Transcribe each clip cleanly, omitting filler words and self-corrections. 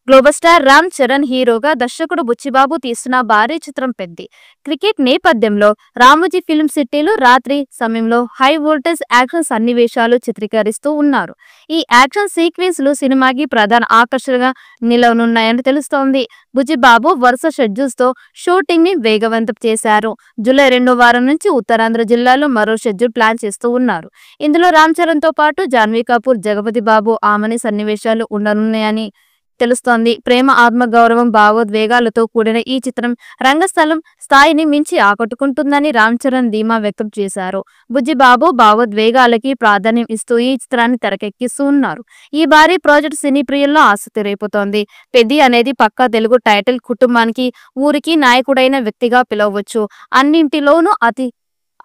Global star Ram Charan హీరోగా దర్శకుడు బుచ్చిబాబు తీస్తున్న భారీ చిత్రం పెద్ది. క్రికెట్ నేపథ్యంలో రామోజీ ఫిల్మ్ సిటీలో రాత్రి సమయంలో హై వోల్టేజ్ యాక్షన్ సన్నివేశాలు చిత్రీకరిస్తూ ఉన్నారు. ఈ యాక్షన్ సీక్వెన్స్లు సినిమాకి ప్రధాన ఆకర్షణగా నిలవనున్నాయని తెలుస్తోంది. బుచ్చిబాబు వరుస షెడ్యూల్స్ తో షూటింగ్ ని వేగవంతం చేశారు. జూలై 2వ వారం నుంచి ఉత్తరాంధ్ర జిల్లాలో మరో షెడ్యూల్ ప్లాన్ చేస్తూ ఉన్నారు. ఇందులో రామ్ చరణ్ తో పాటు జాన్వీ కపూర్, జగపతి బాబు, ఆమని సన్నివేశాలు ఉండనున్నాయని తెలుస్తోంది. ప్రేమ, ఆత్మగౌరవం, భావోద్వేగాలతో కూడిన ఈ చిత్రం రంగస్థలం స్థాయిని మించి ఆకట్టుకుంటుందని రామ్ చరణ్ ధీమా వ్యక్తం చేశారు. బుచ్చిబాబు భావోద్వేగాలకి ప్రాధాన్యం ఇస్తూ ఈ చిత్రాన్ని తెరకెక్కిస్తూ ఉన్నారు. ఈ భారీ ప్రాజెక్ట్ సినీ ప్రియుల్లో ఆసక్తి రేపుతోంది. పెద్ది అనేది పక్కా తెలుగు టైటిల్. కుటుంబానికి, ఊరికి నాయకుడైన వ్యక్తిగా పిలవచ్చు. అన్నింటిలోనూ అతి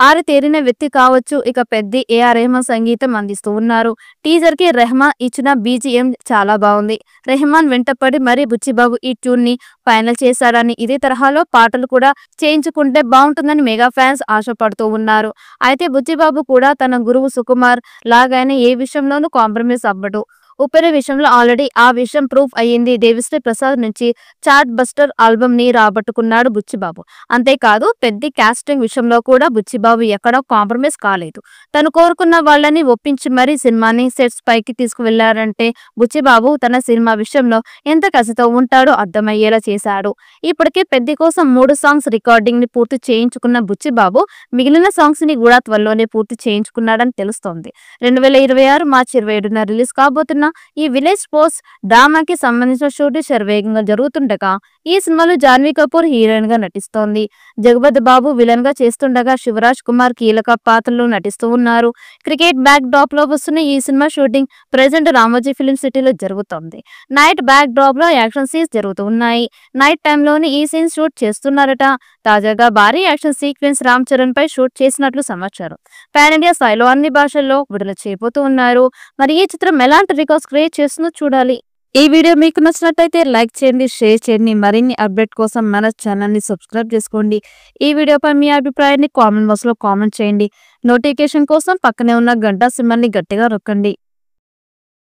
ఆరితేరిన వ్యక్తి కావచ్చు. ఇక పెద్ది ఏఆర్ రెహమాన్ సంగీతం అందిస్తూ ఉన్నారు. టీజర్ కి రెహమాన్ ఇచ్చిన బీజీఎం చాలా బాగుంది. రెహమాన్ వెంటపడి మరీ బుచ్చిబాబు ఈ ట్యూన్ ని ఫైనల్ చేశాడని, ఇదే తరహాలో పాటలు కూడా చేయించుకుంటే బాగుంటుందని మెగా ఫ్యాన్స్ ఆశపడుతూ ఉన్నారు. అయితే బుచ్చిబాబు కూడా తన గురువు సుకుమార్ లాగానే ఏ విషయంలోనూ కాంప్రమైజ్ అవ్వడు. ఉప్పెన విషయంలో ఆల్రెడీ ఆ విషయం ప్రూఫ్ అయ్యింది. దేవిశ్రీ ప్రసాద్ నుంచి చార్ట్ బస్టర్ ఆల్బమ్ ని రాబట్టుకున్నాడు బుచ్చిబాబు. అంతేకాదు పెద్ది కాస్టింగ్ విషయంలో కూడా బుచ్చిబాబు ఎక్కడా కాంప్రమైజ్ కాలేదు. తను కోరుకున్న వాళ్ళని ఒప్పించి మరీ సినిమాని సెట్స్ పైకి తీసుకువెళ్లారంటే బుచ్చిబాబు తన సినిమా విషయంలో ఎంత కసితో ఉంటాడో అర్థమయ్యేలా చేశాడు. ఇప్పటికే పెద్ది కోసం 3 సాంగ్స్ రికార్డింగ్ ని పూర్తి చేయించుకున్న బుచ్చిబాబు మిగిలిన సాంగ్స్ ని కూడా త్వరలోనే పూర్తి చేయించుకున్నాడని తెలుస్తోంది. 2026 మార్చి 27న రిలీజ్ కాబోతున్న ఈ విలేజ్ పోస్ట్ డ్రామాకి సంబంధించిన షూటింగ్ శరవేగంగా జరుగుతుండగా ఈ సినిమాలో జాన్వీ కపూర్ హీరోయిన్ గా నటిస్తోంది. జగపతి బాబు విలన్ గా చేస్తుండగా శివరాజ్ కుమార్ కీలక పాత్రలో నటిస్తూ ఉన్నారు. క్రికెట్ బ్యాక్ డ్రాప్ లో వస్తున్న ఈ cinema shooting present Ramoji film సిటీలో జరుగుతోంది. నైట్ బ్యాక్ డ్రాప్ లో యాక్షన్ సీన్స్ జరుగుతూ ఉన్నాయి. నైట్ టైంలోనే ఈ సీన్స్ షూట్ చేస్తున్నారట. తాజాగా భారీ యాక్షన్ సీక్వెన్స్ రామ్ చరణ్ పై షూట్ చేసినట్లు సమాచారం. పాన్ ఇండియా స్థాయిలో అన్ని భాషల్లో విడుదల చేయబోతూ ఉన్నారు. మరి ఈ చిత్రం ఎలాంటి రికార్డ్స్ క్రియేట్ చేస్తుందో చూడాలి. ఈ వీడియో మీకు నచ్చినట్లయితే లైక్ చేయండి, షేర్ చేయండి. మరిన్ని అప్డేట్ కోసం మన ఛానల్ ని సబ్స్క్రైబ్ చేసుకోండి. ఈ వీడియోపై మీ అభిప్రాయాన్ని కామెంట్ బాక్స్ లో కామెంట్ చేయండి. నోటిఫికేషన్ కోసం పక్కనే ఉన్న గంట సింబల్ ని గట్టిగా నొక్కండి.